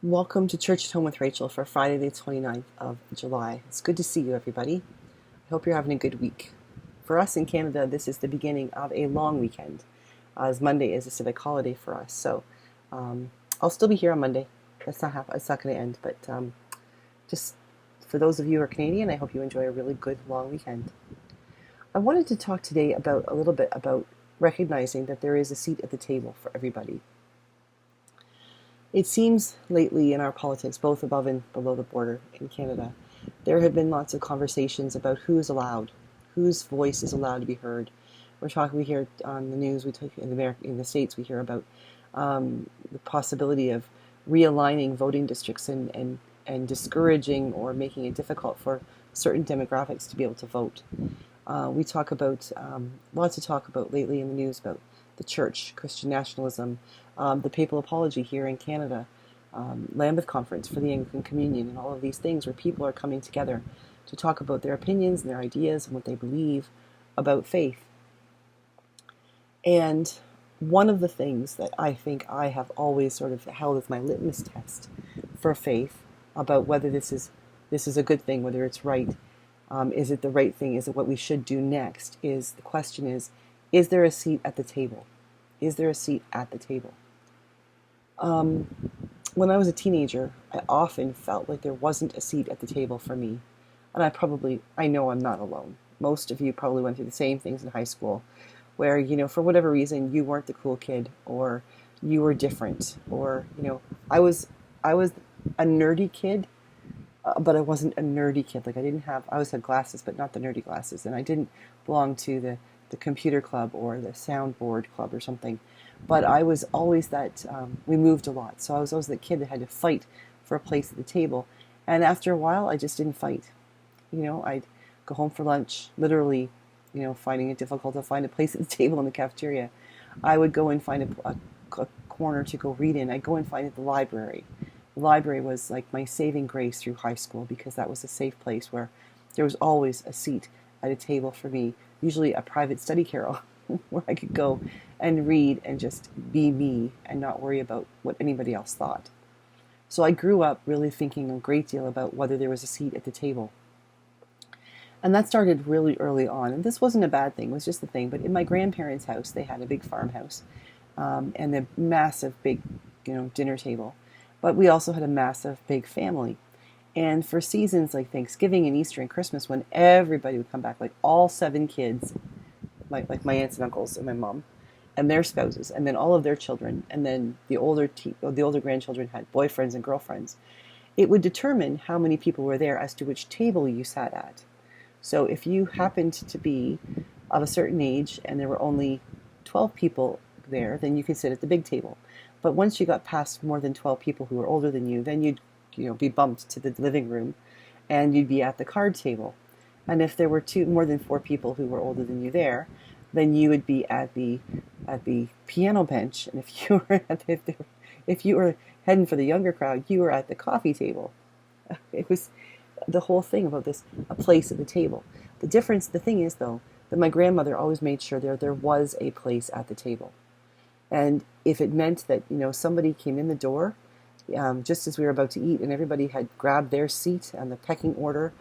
Welcome to Church at Home with Rachel for Friday the 29th of July. It's good to see you, everybody. I hope you're having a good week. For us in Canada, this is the beginning of a long weekend, as Monday is a civic holiday for us. So I'll still be here on Monday. It's not going to end, but just for those of you who are Canadian, I hope you enjoy a really good long weekend. I wanted to talk today about a little bit about recognizing that there is a seat at the table for everybody. It seems lately in our politics, both above and below the border in Canada, there have been lots of conversations about who is allowed, whose voice is allowed to be heard. We hear on the news, in the States, we hear about the possibility of realigning voting districts and discouraging or making it difficult for certain demographics to be able to vote. We talk about, lots of talk about lately in the news about the church, Christian nationalism, the papal apology here in Canada, Lambeth Conference for the Anglican Communion, and all of these things where people are coming together to talk about their opinions and their ideas and what they believe about faith. And one of the things that I think I have always sort of held as my litmus test for faith about whether this is a good thing, whether it's right, is it the right thing, is it what we should do next, is the question is there a seat at the table? Is there a seat at the table? When I was a teenager, I often felt like there wasn't a seat at the table for me. And I know I'm not alone. Most of you probably went through the same things in high school where, for whatever reason, you weren't the cool kid or you were different. Or, I was a nerdy kid, but I wasn't a nerdy kid. Like I always had glasses, but not the nerdy glasses. And I didn't belong to the computer club or the soundboard club or something. But I was always that, we moved a lot. So I was always the kid that had to fight for a place at the table. And after a while, I just didn't fight. I'd go home for lunch, literally, finding it difficult to find a place at the table in the cafeteria. I would go and find a corner to go read in. I'd go and find it at the library. The library was like my saving grace through high school because that was a safe place where there was always a seat at a table for me, usually a private study carrel where I could go and read and just be me and not worry about what anybody else thought. So I grew up really thinking a great deal about whether there was a seat at the table. And that started really early on. And this wasn't a bad thing, it was just the thing. But in my grandparents' house, they had a big farmhouse and a massive big, dinner table. But we also had a massive big family. And for seasons like Thanksgiving and Easter and Christmas, when everybody would come back, like all 7 kids, like my aunts and uncles and my mom, and their spouses, and then all of their children, and then the older grandchildren had boyfriends and girlfriends, it would determine how many people were there as to which table you sat at. So if you happened to be of a certain age and there were only 12 people there, then you could sit at the big table. But once you got past more than 12 people who were older than you, then you'd be bumped to the living room and you'd be at the card table. And if there were more than 4 people who were older than you there, then you would be at the piano bench. And if you were heading for the younger crowd, you were at the coffee table. It was the whole thing about this, a place at the table. The thing is though, that my grandmother always made sure there was a place at the table. And if it meant that, somebody came in the door, just as we were about to eat and everybody had grabbed their seat on the pecking order,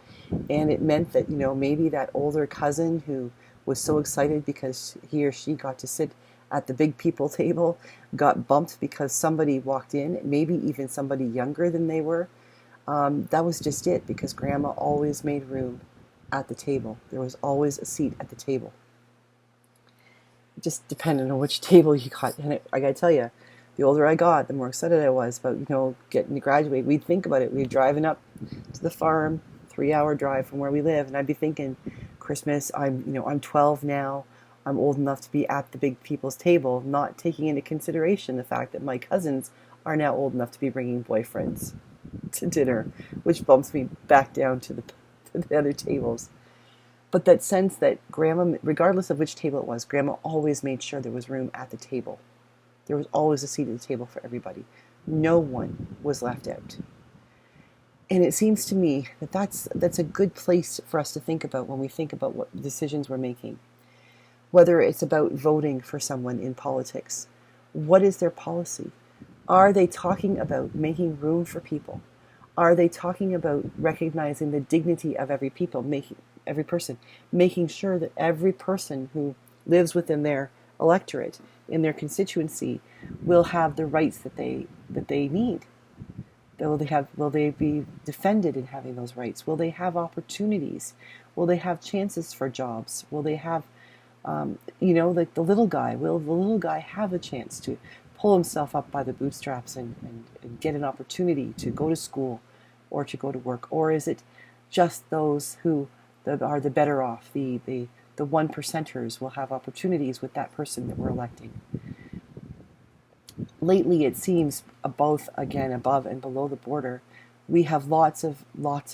and it meant that, maybe that older cousin who was so excited because he or she got to sit at the big people table got bumped because somebody walked in, maybe even somebody younger than they were. That was just it, because Grandma always made room at the table. There was always a seat at the table. It just depended on which table you got. And I gotta tell you, the older I got, the more excited I was about, getting to graduate. We'd think about it. We'd driving up to the farm, 3-hour drive from where we live, and I'd be thinking, Christmas, I'm 12 now. I'm old enough to be at the big people's table, not taking into consideration the fact that my cousins are now old enough to be bringing boyfriends to dinner, which bumps me back down to the other tables. But that sense that Grandma, regardless of which table it was, Grandma always made sure there was room at the table. There was always a seat at the table for everybody. No one was left out. And it seems to me that that's a good place for us to think about when we think about what decisions we're making. Whether it's about voting for someone in politics, what is their policy? Are they talking about making room for people? Are they talking about recognizing the dignity of every person, making sure that every person who lives within their electorate, in their constituency, will have the rights that they need? Will they be defended in having those rights? Will they have opportunities? Will they have chances for jobs? Will they have, like the little guy? Will the little guy have a chance to pull himself up by the bootstraps and get an opportunity to go to school or to go to work? Or is it just those who are the better off, the one percenters will have opportunities with that person that we're electing? Lately, it seems both again above and below the border, we have lots of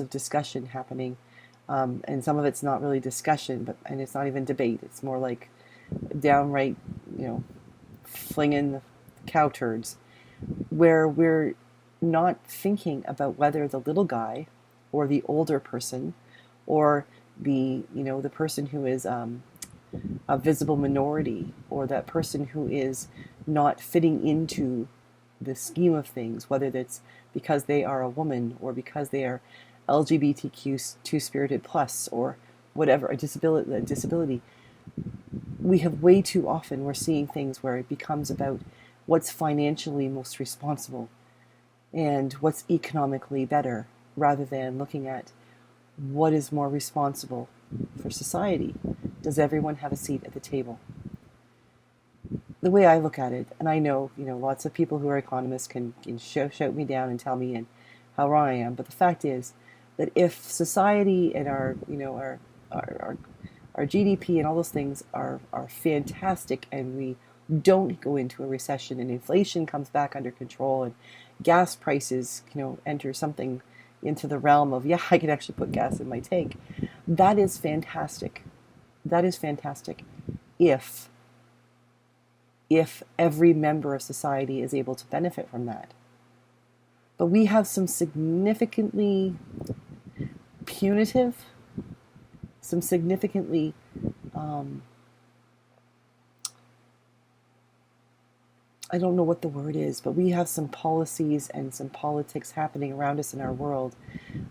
discussion happening, and some of it's not really discussion, and it's not even debate. It's more like downright, flinging the cow turds, where we're not thinking about whether the little guy, or the older person, or the person who is a visible minority, or that person who is not fitting into the scheme of things, whether that's because they are a woman or because they are LGBTQ two-spirited plus or whatever, a disability. We have way too often, we're seeing things where it becomes about what's financially most responsible and what's economically better, rather than looking at what is more responsible for society. Does everyone have a seat at the table? The way I look at it, and I know, lots of people who are economists can shout me down and tell me how wrong I am, but the fact is that if society and our GDP and all those things are fantastic, and we don't go into a recession, and inflation comes back under control, and gas prices, enter something into the realm of, yeah, I could actually put gas in my tank. That is fantastic. That is fantastic if every member of society is able to benefit from that. But we have some significantly punitive, some significantly I don't know what the word is, but we have some policies and some politics happening around us in our world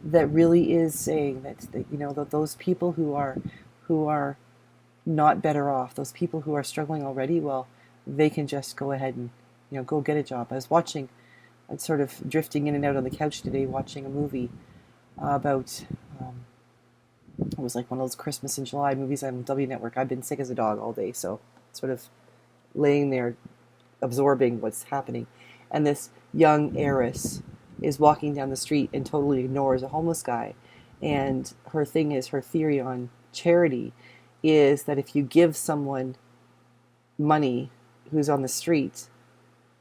that really is saying that those people who are not better off, those people who are struggling already, well, they can just go ahead and go get a job. I'm sort of drifting in and out on the couch today, watching a movie about it was like one of those Christmas in July movies on W Network. I've been sick as a dog all day, so sort of laying there absorbing what's happening. And this young heiress is walking down the street and totally ignores a homeless guy. And her theory on charity is that if you give someone money who's on the street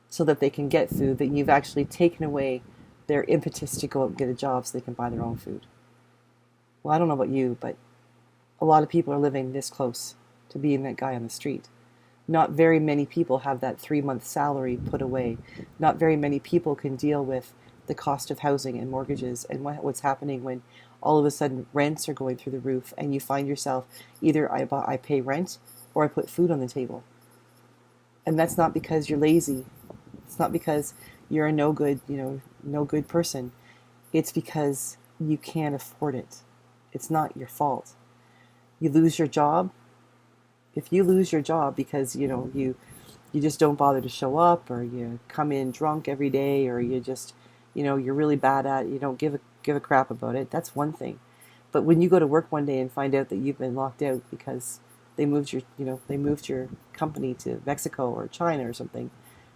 so that they can get food, that you've actually taken away their impetus to go out and get a job so they can buy their own food. Well, I don't know about you, but a lot of people are living this close to being that guy on the street. Not very many people have that 3-month salary put away. Not very many people can deal with the cost of housing and mortgages and what's happening when all of a sudden rents are going through the roof, and you find yourself either I pay rent or I put food on the table. And that's not because you're lazy. It's not because you're a no good person. It's because you can't afford it. It's not your fault. You lose your job. If you lose your job because you just don't bother to show up, or you come in drunk every day, or you just you're really bad at it, you don't give a crap about it, that's one thing. But when you go to work one day and find out that you've been locked out because they moved your company to Mexico or China or something,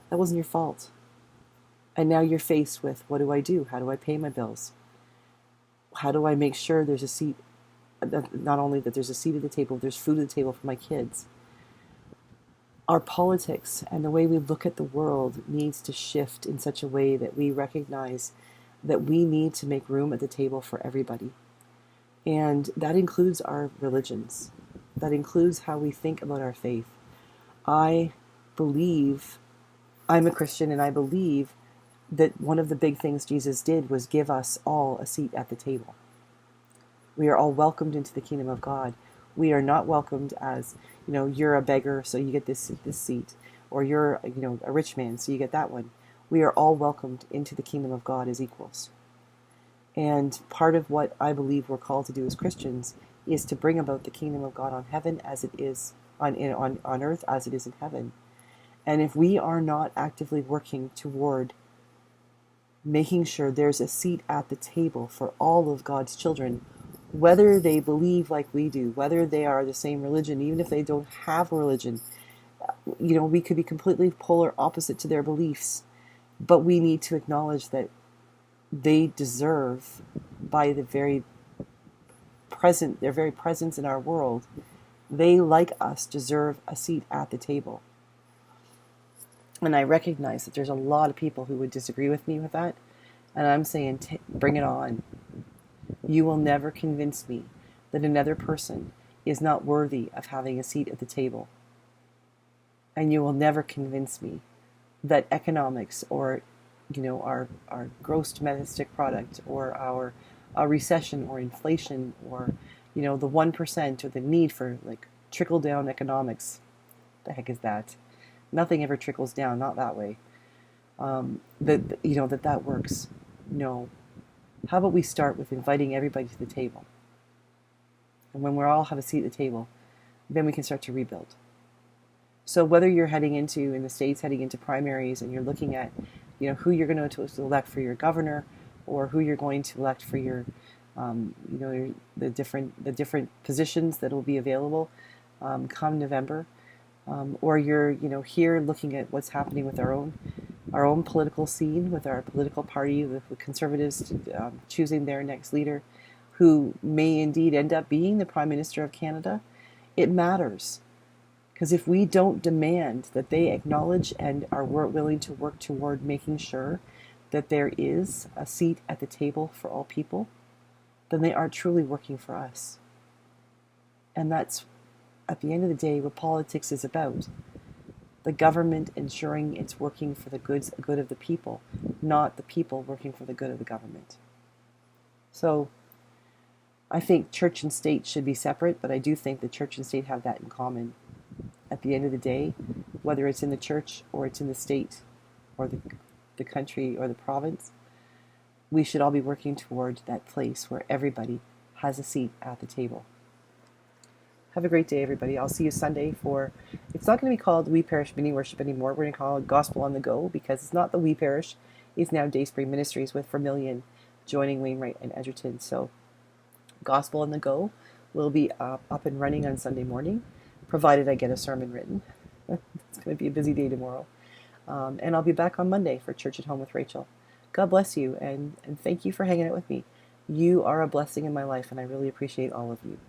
that wasn't your fault. And now you're faced with, what do I do? How do I pay my bills? How do I make sure there's a seat? Not only that there's a seat at the table, there's food at the table for my kids. Our politics and the way we look at the world needs to shift in such a way that we recognize that we need to make room at the table for everybody. And that includes our religions. That includes how we think about our faith. I'm a Christian, and I believe that one of the big things Jesus did was give us all a seat at the table. We are all welcomed into the kingdom of God. We are not welcomed as, you're a beggar, so you get this seat, or you're, a rich man, so you get that one, We are all welcomed into the kingdom of God as equals. And part of what I believe we're called to do as Christians is to bring about the kingdom of God on heaven as it is on earth as it is in heaven. And if we are not actively working toward making sure there's a seat at the table for all of God's children, whether they believe like we do, whether they are the same religion, even if they don't have a religion, we could be completely polar opposite to their beliefs, but we need to acknowledge that they deserve, by their very presence in our world, they, like us, deserve a seat at the table. And I recognize that there's a lot of people who would disagree with me with that. And I'm saying, bring it on. You will never convince me that another person is not worthy of having a seat at the table. And you will never convince me that economics or, our gross domestic product or our recession or inflation or, the 1% or the need for trickle-down economics. The heck is that? Nothing ever trickles down, not that way. That works. No. How about we start with inviting everybody to the table? And when we all have a seat at the table, then we can start to rebuild. So whether you're in the States, heading into primaries, and you're looking at, who you're going to elect for your governor, or who you're going to elect for your, the different positions that will be available come November. Or you're, here looking at what's happening with our own political scene, with our political party, with the Conservatives choosing their next leader, who may indeed end up being the Prime Minister of Canada. It matters. Because if we don't demand that they acknowledge and are willing to work toward making sure that there is a seat at the table for all people, then they aren't truly working for us. And that's, at the end of the day, what politics is about. The government ensuring it's working for the good of the people, not the people working for the good of the government. So I think church and state should be separate, but I do think the church and state have that in common. At the end of the day, whether it's in the church or it's in the state or the country or the province, we should all be working toward that place where everybody has a seat at the table. Have a great day, everybody. I'll see you Sunday for, it's not going to be called We Parish Mini Worship anymore. We're going to call it Gospel on the Go, because it's not the We Parish. It's now Dayspring Ministries with Vermilion joining Wainwright and Edgerton. So Gospel on the Go will be up and running on Sunday morning, provided I get a sermon written. It's going to be a busy day tomorrow. And I'll be back on Monday for Church at Home with Rachel. God bless you, and thank you for hanging out with me. You are a blessing in my life, and I really appreciate all of you.